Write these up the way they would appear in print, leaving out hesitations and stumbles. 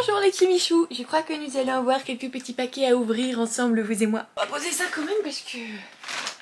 Bonjour les Kimichou, je crois que nous allons avoir quelques petits paquets à ouvrir ensemble, vous et moi. On va poser ça quand même parce que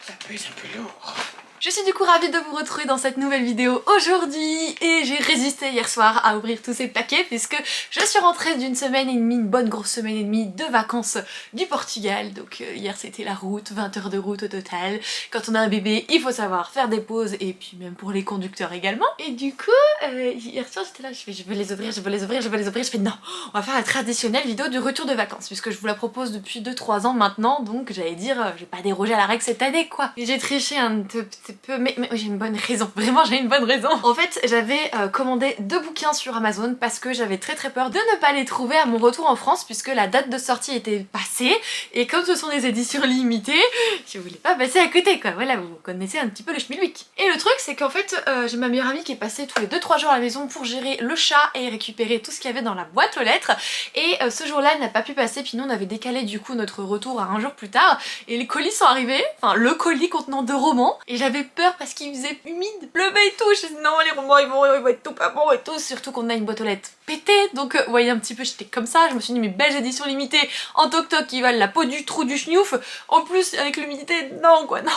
ça pèse un peu lourd. Je suis du coup ravie de vous retrouver dans cette nouvelle vidéo aujourd'hui et j'ai résisté hier soir à ouvrir tous ces paquets puisque je suis rentrée d'une semaine et demie, une bonne grosse semaine et demie de vacances du Portugal. Donc hier c'était la route, 20 heures de route au total. Quand on a un bébé, il faut savoir faire des pauses et puis même pour les conducteurs également. Et du coup, hier soir j'étais là, je veux les ouvrir, je fais non, on va faire la traditionnelle vidéo du retour de vacances puisque je vous la propose depuis 2-3 ans maintenant, donc j'allais dire, je vais pas déroger à la règle cette année quoi. Et j'ai triché un petit peu, mais j'ai une bonne raison, vraiment j'ai une bonne raison. En fait j'avais commandé 2 bouquins sur Amazon parce que j'avais très peur de ne pas les trouver à mon retour en France puisque la date de sortie était passée et comme ce sont des éditions limitées, je voulais pas passer à côté quoi, voilà, vous connaissez un petit peu le schmilblick. Et le truc c'est qu'en fait j'ai ma meilleure amie qui est passée tous les 2-3 jours à la maison pour gérer le chat et récupérer tout ce qu'il y avait dans la boîte aux lettres et ce jour-là elle n'a pas pu passer, puis nous on avait décalé du coup notre retour à un jour plus tard et les colis sont arrivés, enfin le colis contenant 2 romans et j'avais peur parce qu'il faisait humide, pleuvait et tout, je me dit non les romans ils vont être tout pas bons et tout, surtout qu'on a une boîte aux lettres pétée, donc vous voyez un petit peu j'étais comme ça, je me suis dit mais belle édition limitée en toc-toc qui valent la peau du trou du schnouf, en plus avec l'humidité, non quoi, non.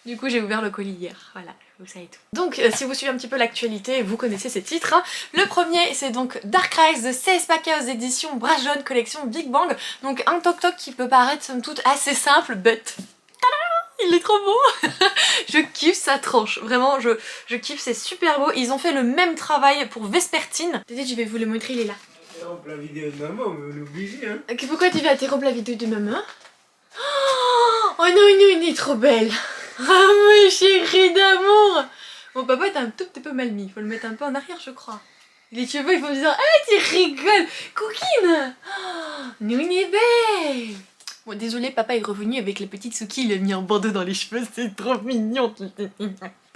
Du coup j'ai ouvert le colis hier, voilà. Vous savez tout. Donc si vous suivez un petit peu l'actualité, vous connaissez ces titres. Hein. Le premier c'est donc Dark Rise de 16 paquets aux éditions Brajon collection Big Bang. Donc un toc-toc qui peut paraître somme toute assez simple, but il est trop beau. Je kiffe sa tranche, vraiment je kiffe, c'est super beau. Ils ont fait le même travail pour Vespertine. Peut-être je vais vous le montrer, il est là. Interrompre la vidéo de maman, on est obligé hein. Pourquoi tu vas interrompre la vidéo de maman? Oh non, il est trop belle. Ah mes chéris d'amour. Mon papa est un tout petit peu mal mis, il faut le mettre un peu en arrière je crois. Les cheveux ils vont me dire ah tu rigoles, coquine. Nous on est belle. Bon désolé, papa est revenu avec les petites Suki, il a mis un bandeau dans les cheveux, c'est trop mignon.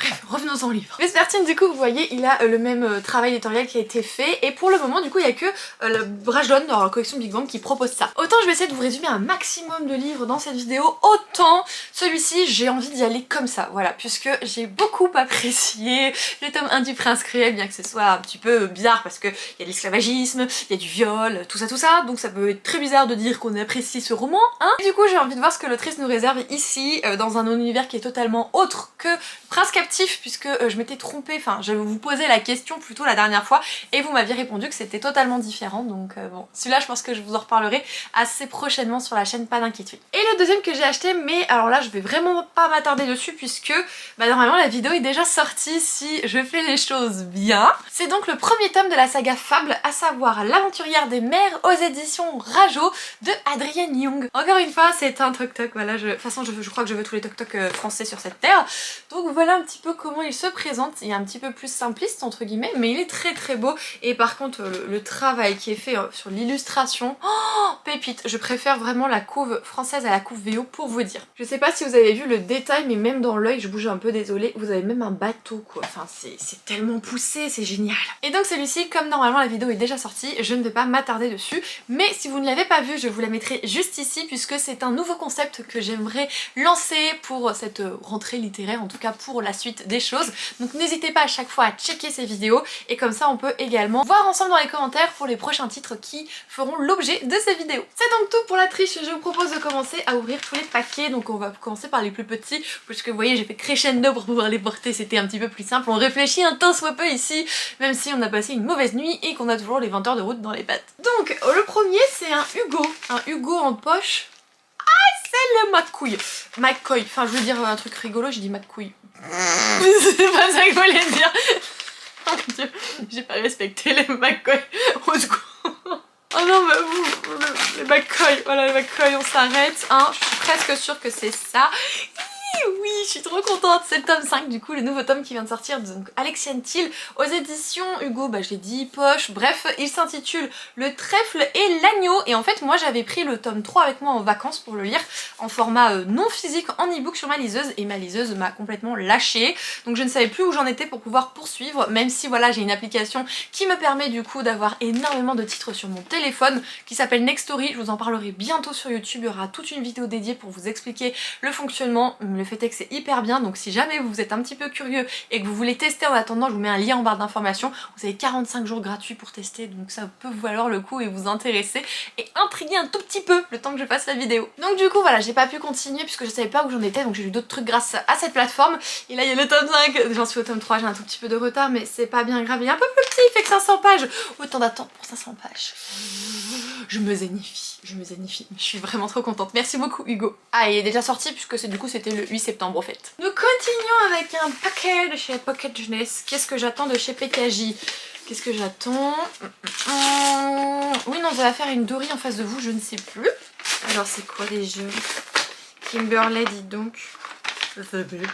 Bref, revenons au livre. Vespertine du coup vous voyez il a le même travail éditorial qui a été fait et pour le moment du coup il n'y a que le Brajon dans la collection Big Bang qui propose ça. Autant je vais essayer de vous résumer un maximum de livres dans cette vidéo, autant celui-ci j'ai envie d'y aller comme ça, voilà, puisque j'ai beaucoup apprécié le tome 1 du Prince Cruel, bien que ce soit un petit peu bizarre parce qu'il y a de l'esclavagisme, il y a du viol, tout ça, donc ça peut être très bizarre de dire qu'on apprécie ce roman, hein. Et du coup j'ai envie de voir ce que l'autrice nous réserve ici, dans un univers qui est totalement autre que Prince Captif, puisque je m'étais trompée, enfin je vous posais la question plutôt la dernière fois et vous m'aviez répondu que c'était totalement différent, donc bon, celui-là je pense que je vous en reparlerai assez prochainement sur la chaîne, pas d'inquiétude. Et le deuxième que j'ai acheté, mais alors là je vais vraiment pas m'attarder dessus puisque normalement la vidéo est déjà sortie si je fais les choses bien. C'est donc le premier tome de la saga Fable, à savoir L'aventurière des mers aux éditions Rajo de Adrienne Young. Encore une fois c'est un toc-toc, voilà, de toute façon je crois que je veux tous les toc-toc français sur cette terre, donc voilà un petit peu comment il se présente. Il est un petit peu plus simpliste entre guillemets mais il est très beau et par contre le travail qui est fait sur l'illustration, oh, pépite. Je préfère vraiment la couve française à la couve VO pour vous dire. Je sais pas si vous avez vu le détail mais même dans l'œil, je bouge un peu désolée, vous avez même un bateau quoi, enfin c'est tellement poussé, c'est génial. Et donc celui-ci, comme normalement la vidéo est déjà sortie, je ne vais pas m'attarder dessus, mais si vous ne l'avez pas vu je vous la mettrai juste ici puisque c'est un nouveau concept que j'aimerais lancer pour cette rentrée littéraire, en tout cas pour la suite des choses. Donc n'hésitez pas à chaque fois à checker ces vidéos et comme ça on peut également voir ensemble dans les commentaires pour les prochains titres qui feront l'objet de ces vidéos. C'est donc tout pour la triche, je vous propose de commencer à ouvrir tous les paquets. Donc on va commencer par les plus petits puisque vous voyez j'ai fait crescendo pour pouvoir les porter, c'était un petit peu plus simple. On réfléchit un tant soit peu ici, même si on a passé une mauvaise nuit et qu'on a toujours les 20 heures de route dans les pattes. Donc le premier c'est un Hugo en poche. C'est le McCouille, enfin je veux dire un truc rigolo, j'ai dit McCouille. C'est pas ça que je voulais dire. Oh mon dieu, j'ai pas respecté les McCoy. Au secours. Oh non mais vous, les McCoy, voilà les McCoy, on s'arrête. Hein, je suis presque sûre que c'est ça. Oui, je suis trop contente, c'est le tome 5 du coup, le nouveau tome qui vient de sortir, donc Alexiane Thiel aux éditions Hugo, bah je l'ai dit, poche, bref, il s'intitule Le trèfle et l'agneau et en fait moi j'avais pris le tome 3 avec moi en vacances pour le lire en format non physique en e-book sur ma liseuse et ma liseuse m'a complètement lâchée, donc je ne savais plus où j'en étais pour pouvoir poursuivre, même si voilà j'ai une application qui me permet du coup d'avoir énormément de titres sur mon téléphone qui s'appelle Nextory, je vous en parlerai bientôt sur YouTube, il y aura toute une vidéo dédiée pour vous expliquer le fonctionnement, le fait est que c'est hyper bien, donc si jamais vous êtes un petit peu curieux et que vous voulez tester en attendant, je vous mets un lien en barre d'informations. Vous avez 45 jours gratuits pour tester, donc ça peut vous valoir le coup et vous intéresser et intriguer un tout petit peu le temps que je fasse la vidéo. Donc du coup voilà, j'ai pas pu continuer puisque je savais pas où j'en étais, donc j'ai lu d'autres trucs grâce à cette plateforme. Et là il y a le tome 5, j'en suis au tome 3, j'ai un tout petit peu de retard mais c'est pas bien grave, il est un peu plus petit, il fait que 500 pages. Autant d'attendre pour 500 pages. Je me zénifie, je suis vraiment trop contente. Merci beaucoup Hugo. Ah, il est déjà sorti puisque du coup c'était le 8 septembre en fait. Nous continuons avec un paquet de chez Pocket Jeunesse. Qu'est-ce que j'attends de chez PKJ? Qu'est-ce que j'attends? Oui non, ça va faire une Dory en face de vous, je ne sais plus. Alors c'est quoi déjà? Kimberley, dis donc. Je sais plus.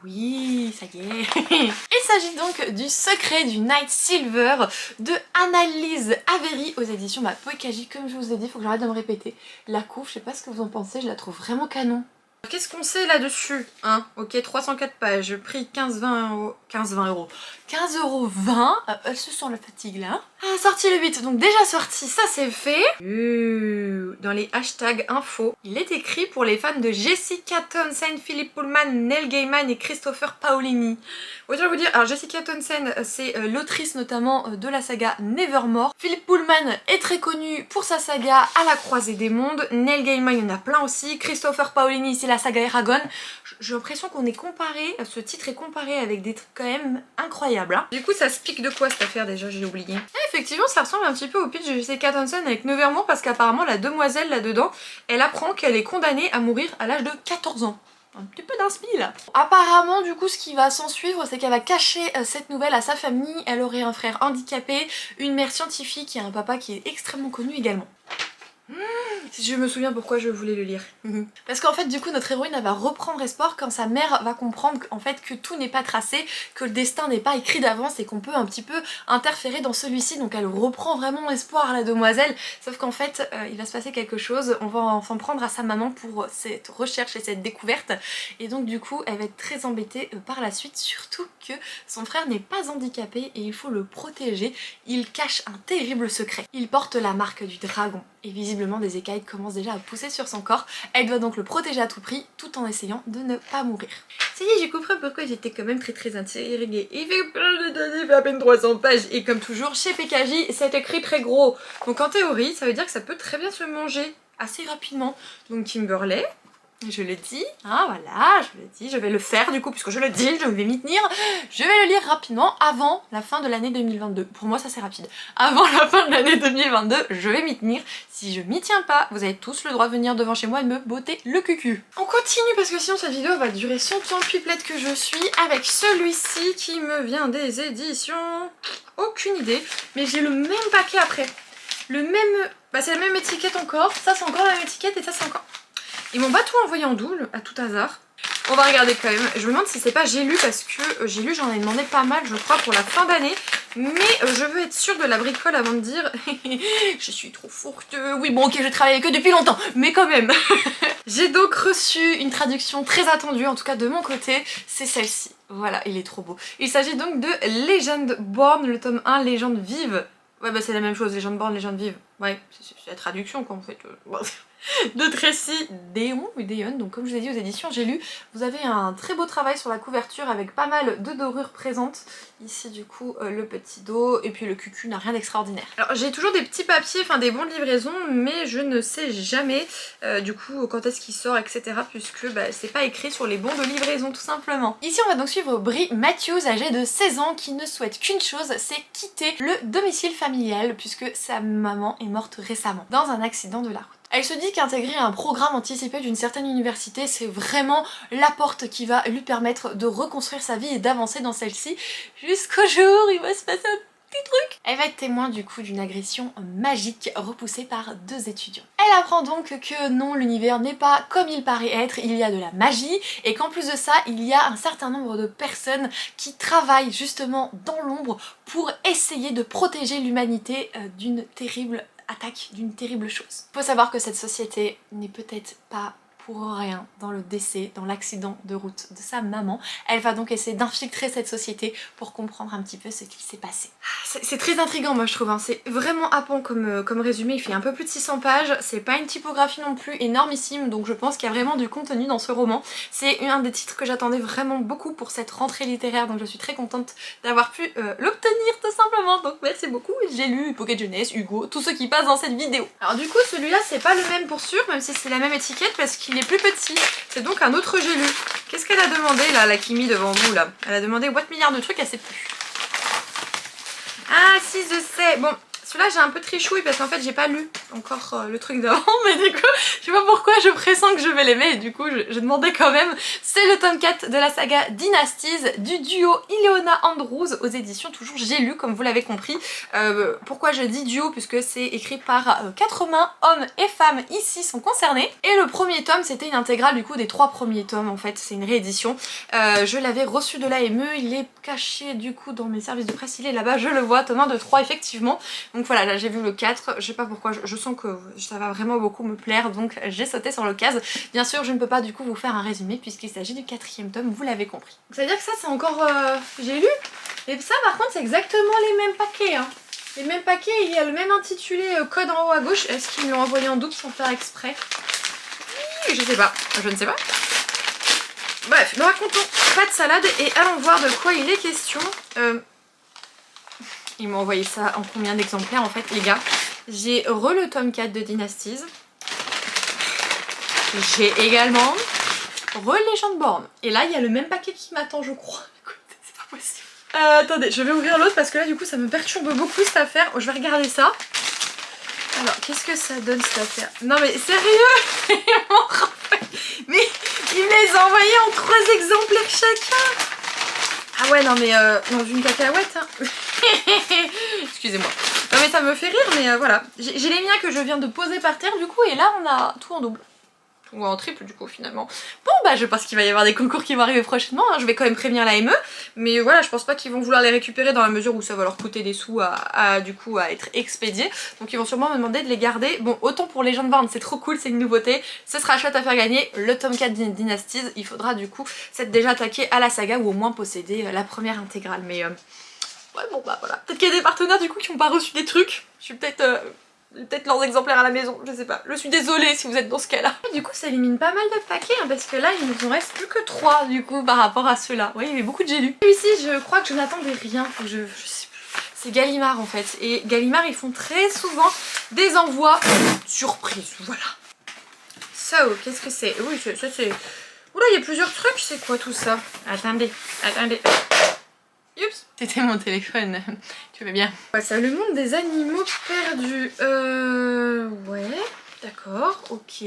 Oui, ça y est. Il s'agit donc du Secret du Night Silver de Annalise Avery aux éditions PKJ. Comme je vous ai dit, il faut que j'arrête de me répéter. La couve, je sais pas ce que vous en pensez, je la trouve vraiment canon. Qu'est-ce qu'on sait là-dessus, hein? Ok, 304 pages, prix 15-20 euros. 15-20 euros. 15,20 €. Elle se sent la fatigue là. Ah, sorti le 8, donc déjà sorti, ça c'est fait. Dans les hashtags info, il est écrit pour les fans de Jessica Townsend, Philip Pullman, Neil Gaiman et Christopher Paolini. Autant vous dire, alors Jessica Townsend, c'est l'autrice notamment de la saga Nevermore. Philip Pullman est très connu pour sa saga À la croisée des mondes. Neil Gaiman, il y en a plein aussi. Christopher Paolini, c'est la saga Eragon. J'ai l'impression qu'on est comparé, ce titre est comparé avec des trucs quand même incroyables. Hein. Du coup, ça se pique de quoi cette affaire déjà, j'ai oublié. Et effectivement, ça ressemble un petit peu au pitch de Jessica Townsend avec Nevermore parce qu'apparemment la demoiselle là-dedans, elle apprend qu'elle est condamnée à mourir à l'âge de 14 ans. Un petit peu d'inspi là. Apparemment du coup ce qui va s'en suivre c'est qu'elle va cacher cette nouvelle à sa famille. Elle aurait un frère handicapé, une mère scientifique et un papa qui est extrêmement connu également. Je me souviens pourquoi je voulais le lire. Parce qu'en fait du coup notre héroïne elle va reprendre espoir quand sa mère va comprendre en fait que tout n'est pas tracé, que le destin n'est pas écrit d'avance et qu'on peut un petit peu interférer dans celui-ci. Donc elle reprend vraiment espoir à la demoiselle, sauf qu'en fait il va se passer quelque chose, on va s'en prendre à sa maman pour cette recherche et cette découverte et donc du coup elle va être très embêtée par la suite, surtout que son frère n'est pas handicapé et il faut le protéger. Il cache un terrible secret, il porte la marque du dragon et visiblement des écailles commencent déjà à pousser sur son corps. Elle doit donc le protéger à tout prix tout en essayant de ne pas mourir. Ça y est, j'ai compris pourquoi j'étais quand même très intriguée. Il fait plein de temps, il fait à peine 300 pages et comme toujours chez PKJ c'est écrit très gros. Donc en théorie ça veut dire que ça peut très bien se manger assez rapidement. Donc Kimberley, je le dis, hein, voilà, je le dis, je vais le faire du coup puisque je le dis, je vais m'y tenir. Je vais le lire rapidement avant la fin de l'année 2022. Pour moi ça c'est rapide. Avant la fin de l'année 2022, je vais m'y tenir. Si je m'y tiens pas, vous avez tous le droit de venir devant chez moi et me botter le cucu. On continue parce que sinon cette vidéo va durer son temps pipelette que je suis avec celui-ci qui me vient des éditions. Aucune idée, mais j'ai le même paquet après. Le même, bah c'est la même étiquette encore, ça c'est encore la même étiquette et ça c'est encore... Ils m'ont pas tout envoyé en double, à tout hasard. On va regarder quand même. Je me demande si c'est pas J'ai lu parce que J'ai lu, j'en ai demandé pas mal, je crois, pour la fin d'année. Mais je veux être sûre de la bricole avant de dire je suis trop forte. Oui, bon, ok, je travaille avec eux depuis longtemps, mais quand même. J'ai donc reçu une traduction très attendue, en tout cas de mon côté, c'est celle-ci. Voilà, il est trop beau. Il s'agit donc de Legend Born, le tome 1, Légende vive. Ouais, bah c'est la même chose, Légende Born, Légende vive. Ouais, c'est la traduction quoi en fait. De Tracy Deon, donc comme je vous ai dit aux éditions J'ai lu, vous avez un très beau travail sur la couverture avec pas mal de dorures présentes. Ici du coup le petit dos et puis le cucu n'a rien d'extraordinaire. Alors j'ai toujours des petits papiers, enfin des bons de livraison, mais je ne sais jamais du coup quand est-ce qu'il sort etc. puisque bah, c'est pas écrit sur les bons de livraison tout simplement. Ici on va donc suivre Brie Matthews âgée de 16 ans qui ne souhaite qu'une chose, c'est quitter le domicile familial puisque sa maman est morte récemment dans un accident de la route. Elle se dit qu'intégrer un programme anticipé d'une certaine université, c'est vraiment la porte qui va lui permettre de reconstruire sa vie et d'avancer dans celle-ci jusqu'au jour où il va se passer un petit truc. Elle va être témoin du coup d'une agression magique repoussée par 2 étudiants. Elle apprend donc que non, l'univers n'est pas comme il paraît être, il y a de la magie et qu'en plus de ça, il y a un certain nombre de personnes qui travaillent justement dans l'ombre pour essayer de protéger l'humanité d'une terrible attaque, d'une terrible chose. Faut savoir que cette société n'est peut-être pas pour rien dans le décès, dans l'accident de route de sa maman. Elle va donc essayer d'infiltrer cette société pour comprendre un petit peu ce qui s'est passé. C'est très intriguant moi je trouve, hein. C'est vraiment happant comme résumé, il fait un peu plus de 600 pages, c'est pas une typographie non plus énormissime, donc je pense qu'il y a vraiment du contenu dans ce roman. C'est un des titres que j'attendais vraiment beaucoup pour cette rentrée littéraire, donc je suis très contente d'avoir pu l'obtenir tout simplement, donc merci beaucoup. J'ai lu Pocket Jeunesse, Hugo, tous ceux qui passent dans cette vidéo. Alors du coup celui-là c'est pas le même pour sûr, même si c'est la même étiquette parce qu'il est plus petit, c'est donc un autre j'ai lu. Qu'est-ce qu'elle a demandé là, la Kimi devant vous là? Elle a demandé what milliard de trucs, elle sait plus. Ah si je sais, bon celui-là j'ai un peu trichouille parce qu'en fait j'ai pas lu encore le truc d'avant, mais du coup je sais pas pourquoi je pressens que je vais l'aimer et du coup je demandais quand même. C'est le tome 4 de la saga Dynasties du duo Ileana Andrews aux éditions toujours J'ai lu comme vous l'avez compris. Pourquoi je dis duo? Puisque c'est écrit par 4 mains, hommes et femmes ici sont concernés. Et le premier tome c'était une intégrale du coup des 3 premiers tomes en fait, c'est une réédition. Je l'avais reçu de l'AME, il est caché du coup dans mes services de presse, il est là-bas, je le vois, tome 1 de 3 effectivement. Donc voilà, là j'ai vu le 4, je sais pas pourquoi, je sens que ça va vraiment beaucoup me plaire, donc j'ai sauté sur l'occasion. Bien sûr, je ne peux pas du coup vous faire un résumé puisqu'il s'agit du 4e tome, vous l'avez compris. Ça veut dire que ça c'est encore... j'ai lu. Et ça par contre c'est exactement les mêmes paquets, hein. Les mêmes paquets, il y a le même intitulé code en haut à gauche. Est-ce qu'ils me l'ont envoyé en double sans faire exprès? Je sais pas, je ne sais pas. Bref, ne racontons pas de salade et allons voir de quoi il est question. Ils m'ont envoyé ça en combien d'exemplaires en fait les gars? J'ai le tome 4 de Dynasties. J'ai également Legend Born. Et là il y a le même paquet qui m'attend je crois. Écoute, c'est pas possible. Attendez, je vais ouvrir l'autre parce que là du coup ça me perturbe beaucoup cette affaire. Oh, je vais regarder ça. Alors qu'est-ce que ça donne cette affaire? Non mais sérieux. Mais il me les a envoyés en 3 exemplaires chacun. Ah ouais non mais dans une cacahuète hein. Excusez-moi. Non mais ça me fait rire mais voilà. J'ai les miens que je viens de poser par terre du coup et là on a tout en double. Ou en triple du coup finalement. Bon bah je pense qu'il va y avoir des concours qui vont arriver prochainement, hein. Je vais quand même prévenir la ME, mais voilà je pense pas qu'ils vont vouloir les récupérer dans la mesure où ça va leur coûter des sous du coup à être expédiés, donc ils vont sûrement me demander de les garder. Bon autant pour Legend Born c'est trop cool, c'est une nouveauté, ce sera chouette à faire gagner. Le tome 4 Dynasties, il faudra du coup s'être déjà attaqué à la saga ou au moins posséder la première intégrale, mais ouais bon bah voilà, peut-être qu'il y a des partenaires du coup qui n'ont pas reçu des trucs, je suis peut-être leurs exemplaires à la maison, je sais pas. Je suis désolée si vous êtes dans ce cas-là. Du coup ça élimine pas mal de paquets hein, parce que là il nous en reste plus que 3 du coup par rapport à ceux-là. Oui il y avait beaucoup de j'ai lu. Celui-ci je crois que je n'attendais rien, je sais plus. C'est Gallimard en fait. Et Gallimard ils font très souvent des envois surprises, voilà. So, qu'est-ce que c'est? Oui ça c'est... Oula il y a plusieurs trucs, c'est quoi tout ça? Attendez. Oups, c'était mon téléphone, tu vas bien. Ouais, ça, le monde des animaux perdus. Ouais, d'accord, ok.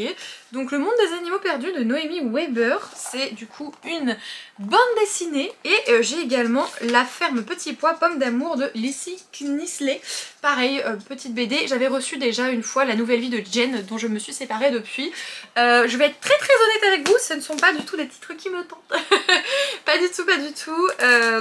Donc le monde des animaux perdus de Noémie Weber, c'est du coup une bande dessinée. Et j'ai également La ferme Petit Pois, Pomme d'amour de Lizzie Knisley. Pareil, petite BD. J'avais reçu déjà une fois La nouvelle vie de Jen, dont je me suis séparée depuis. Je vais être très honnête avec vous, ce ne sont pas du tout des titres qui me tentent. Pas du tout, pas du tout.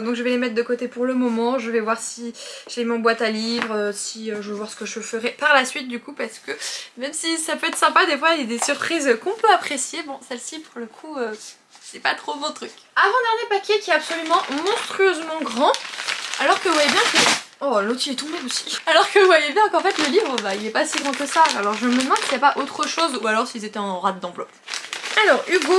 Donc je vais les mettre de côté pour le moment. Je vais voir si je les mets en boîte à livres, si je vais voir ce que je ferai par la suite du coup, parce que même si ça peut être sympa, des fois il y a des surprises qu'on peut apprécier. Bon, celle-ci pour le coup, c'est pas trop mon truc. Avant-dernier paquet qui est absolument monstrueusement grand, alors que vous voyez bien que... Oh, l'autre il est tombé aussi. Alors que vous voyez bien qu'en fait le livre, bah, il est pas si grand que ça. Alors je me demande s'il n'y a pas autre chose, ou alors s'ils étaient en rate d'enveloppe. Alors Hugo,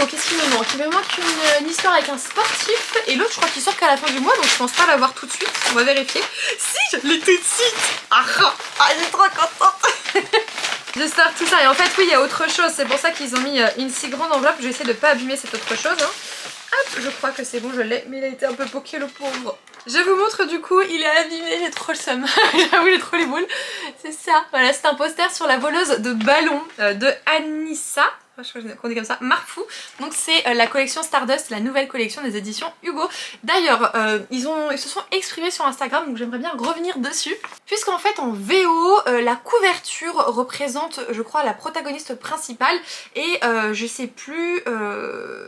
qu'est-ce qu'il me manque? Il me manque une histoire avec un sportif, et l'autre je crois qu'il sort qu'à la fin du mois, donc je pense pas l'avoir tout de suite, on va vérifier. Si, je l'ai tout de suite. Ah, je suis trop contente. Je sors tout ça, et en fait oui il y a autre chose, c'est pour ça qu'ils ont mis une si grande enveloppe. Je vais essayer de pas abîmer cette autre chose hein. Hop, je crois que c'est bon, je l'ai, mais il a été un peu poqué le pauvre. Je vous montre du coup, il est abîmé, j'ai trop le seum. J'avoue, j'ai trop les boules. C'est ça. Voilà, c'est un poster sur la voleuse de ballon de Anissa je crois qu'on dit comme ça, Marfou. Donc c'est la collection Stardust, la nouvelle collection des éditions Hugo. D'ailleurs, ils se sont exprimés sur Instagram, donc j'aimerais bien revenir dessus. Puisqu'en fait en VO, la couverture représente, je crois, la protagoniste principale. Et je sais plus,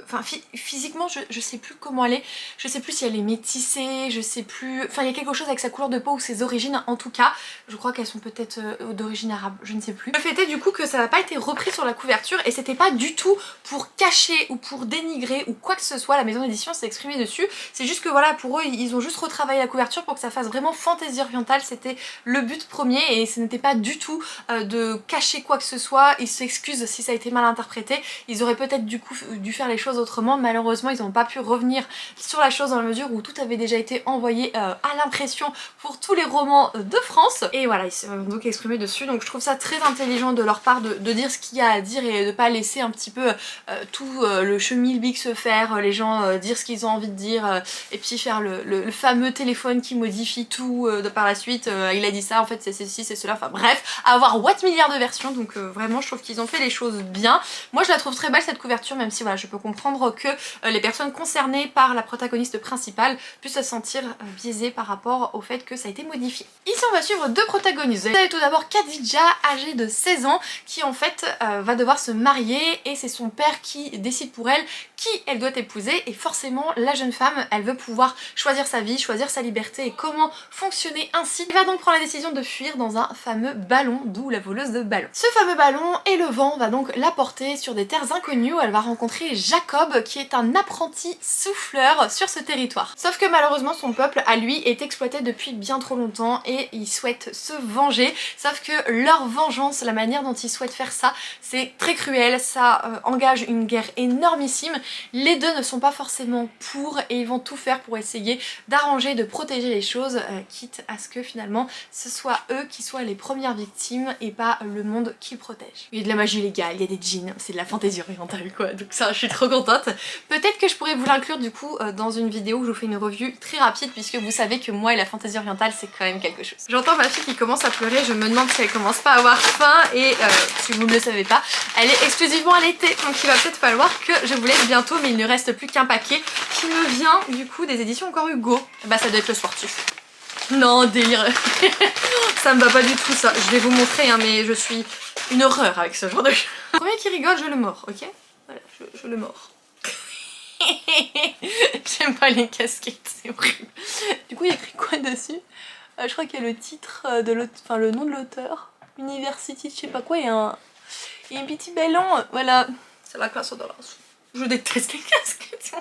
enfin physiquement je sais plus comment elle est. Je sais plus si elle est métissée, je sais plus... Enfin il y a quelque chose avec sa couleur de peau ou ses origines en tout cas. Je crois qu'elles sont peut-être d'origine arabe, je ne sais plus. Le fait est du coup que ça n'a pas été repris sur la couverture et c'était pas du tout pour cacher ou pour dénigrer ou quoi que ce soit. La maison d'édition s'est exprimée dessus. C'est juste que voilà, pour eux ils ont juste retravaillé la couverture pour que ça fasse vraiment fantaisie orientale. C'était le but premier et ce n'était pas du tout de cacher quoi que ce soit. Ils s'excusent si ça a été mal interprété. Ils auraient peut-être du coup dû faire les choses autrement. Malheureusement ils n'ont pas pu revenir sur la chose dans la mesure où tout avait déjà été envoyé à l'impression pour tous les romans de France. Et voilà, ils se sont donc exprimés dessus. Donc je trouve ça très intelligent de leur part de dire ce qu'il y a à dire et de pas laisser un petit peu tout le schmilblick se faire, les gens dire ce qu'ils ont envie de dire et puis faire le fameux téléphone qui modifie tout par la suite. Il a dit ça, en fait c'est ceci, c'est cela, enfin bref, avoir what milliards de versions. Donc vraiment je trouve qu'ils ont fait les choses bien. Moi je la trouve très belle cette couverture, même si voilà, je peux comprendre que les personnes concernées par la protagoniste principale puissent se sentir biaisées par rapport au fait que ça a été modifié. Ici on va suivre deux protagonistes. Vous avez tout d'abord Khadija, âgée de 16 ans, qui en fait va devoir se marier et c'est son père qui décide pour elle qui elle doit épouser et forcément la jeune femme elle veut pouvoir choisir sa vie, choisir sa liberté et comment fonctionner ainsi. Elle va donc prendre la décision de fuir dans un fameux ballon, d'où la voleuse de ballon. Ce fameux ballon et le vent va donc la porter sur des terres inconnues où elle va rencontrer Jacob qui est un apprenti souffleur sur ce territoire. Sauf que malheureusement son peuple à lui est exploité depuis bien trop longtemps et ils souhaitent se venger, sauf que leur vengeance, la manière dont ils souhaitent faire ça, c'est très cruel, ça engage une guerre énormissime. Les deux ne sont pas forcément pour et ils vont tout faire pour essayer d'arranger, de protéger les choses, quitte à ce que finalement ce soit eux qui soient les premières victimes et pas le monde qui protège. Il y a de la magie légale, il y a des djinns, c'est de la fantaisie orientale quoi, donc ça je suis trop contente. Peut-être que je pourrais vous l'inclure du coup dans une vidéo où je vous fais une review très rapide puisque vous savez que moi et la fantaisie orientale c'est quand même quelque chose. J'entends ma fille qui commence à pleurer, je me demande si elle commence pas à avoir faim et si vous ne le savez pas, elle est exclusivement allaitée donc il va peut-être falloir que je vous laisse bientôt, mais il ne reste plus qu'un paquet qui me vient du coup des éditions encore Hugo. Bah ça doit être le sportif. Non, délire. Ça me va pas du tout ça. Je vais vous montrer hein, mais je suis une horreur avec ce genre de choses. Le premier qui rigole, je le mords, ok? Voilà, je le mords. J'aime pas les casquettes, c'est horrible. Du coup il y a écrit quoi dessus? Je crois qu'il y a le titre de l'auteur, enfin le nom de l'auteur. University, je sais pas quoi, il y a un petit ballon, voilà. C'est la classe dans la soupe. Je déteste les casquettes.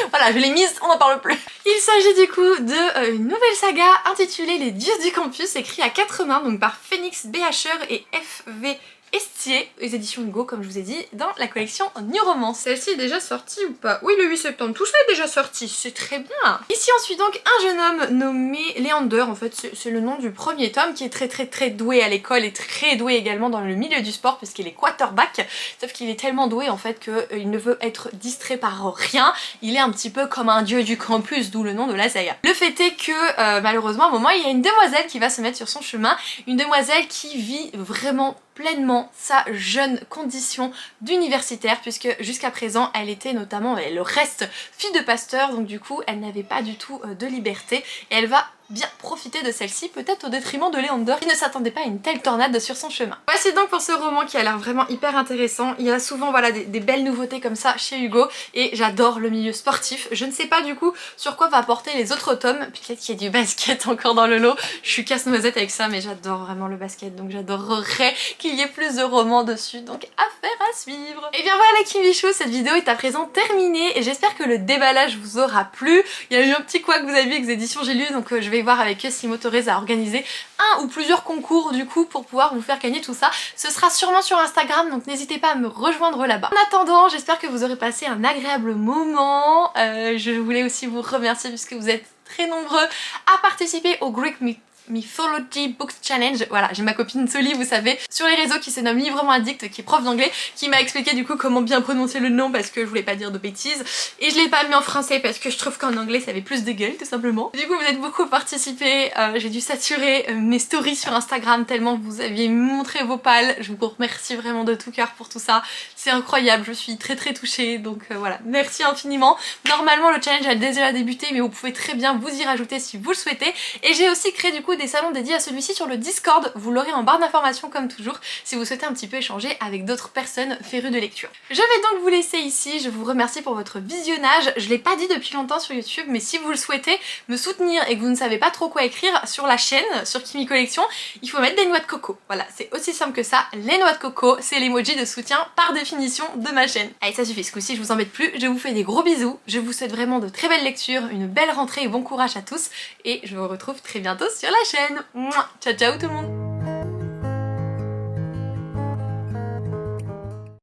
Voilà, je l'ai mise, on n'en parle plus. Il s'agit du coup de une nouvelle saga intitulée Les Dieux du Campus, écrit à 4 mains, donc par Phoenix Beacher et F.V. Estier, les éditions Hugo comme je vous ai dit, dans la collection New Romance. Celle-ci est déjà sortie ou pas? Oui, le 8 septembre, tout ça est déjà sorti, c'est très bien. Ici on suit donc un jeune homme nommé Leander, en fait c'est le nom du premier tome, qui est très doué à l'école et très doué également dans le milieu du sport puisqu'il est quarterback, sauf qu'il est tellement doué en fait qu'il ne veut être distrait par rien, il est un petit peu comme un dieu du campus, d'où le nom de la saga. Le fait est que malheureusement à un moment il y a une demoiselle qui va se mettre sur son chemin, une demoiselle qui vit vraiment pleinement sa jeune condition d'universitaire puisque jusqu'à présent elle était notamment, elle reste fille de pasteur donc du coup elle n'avait pas du tout de liberté et elle va bien profiter de celle-ci, peut-être au détriment de Leander qui ne s'attendait pas à une telle tornade sur son chemin. Voici donc pour ce roman qui a l'air vraiment hyper intéressant. Il y a souvent voilà des belles nouveautés comme ça chez Hugo et j'adore le milieu sportif. Je ne sais pas du coup sur quoi va porter les autres tomes, peut-être qu'il y a du basket encore dans le lot. Je suis casse-noisette avec ça mais j'adore vraiment le basket donc j'adorerais qu'il y ait plus de romans dessus, donc affaire à suivre. Et bien voilà les Kimichou, cette vidéo est à présent terminée et j'espère que le déballage vous aura plu. Il y a eu un petit couac, vous avez vu, avec les éditions J'ai lu, donc je vais voir avec eux s'ils m'autorisent à organiser un ou plusieurs concours du coup pour pouvoir vous faire gagner tout ça. Ce sera sûrement sur Instagram donc n'hésitez pas à me rejoindre là-bas. En attendant, j'espère que vous aurez passé un agréable moment. Je voulais aussi vous remercier puisque vous êtes très nombreux à participer au Greek Mythology Books Challenge. Voilà, j'ai ma copine Soli, vous savez, sur les réseaux qui se nomme Librement Addict, qui est prof d'anglais, qui m'a expliqué du coup comment bien prononcer le nom parce que je voulais pas dire de bêtises. Et je l'ai pas mis en français parce que je trouve qu'en anglais ça avait plus de gueule tout simplement. Du coup vous êtes beaucoup participé, j'ai dû saturer mes stories sur Instagram tellement vous aviez montré vos pales. Je vous remercie vraiment de tout cœur pour tout ça. c'est incroyable, je suis très touchée, donc voilà, merci infiniment. Normalement le challenge a déjà débuté, mais vous pouvez très bien vous y rajouter si vous le souhaitez. Et j'ai aussi créé du coup des salons dédiés à celui-ci sur le Discord, vous l'aurez en barre d'informations comme toujours, si vous souhaitez un petit peu échanger avec d'autres personnes férues de lecture. Je vais donc vous laisser ici, je vous remercie pour votre visionnage. Je l'ai pas dit depuis longtemps sur YouTube, mais si vous le souhaitez me soutenir et que vous ne savez pas trop quoi écrire sur la chaîne, sur Kimi Collection, il faut mettre des noix de coco. Voilà, c'est aussi simple que ça, les noix de coco, c'est l'emoji de soutien par définition de ma chaîne. Allez, ça suffit, ce coup-ci je vous embête plus, je vous fais des gros bisous, je vous souhaite vraiment de très belles lectures, une belle rentrée et bon courage à tous, et je vous retrouve très bientôt sur la chaîne. Mouah. Ciao ciao tout le monde.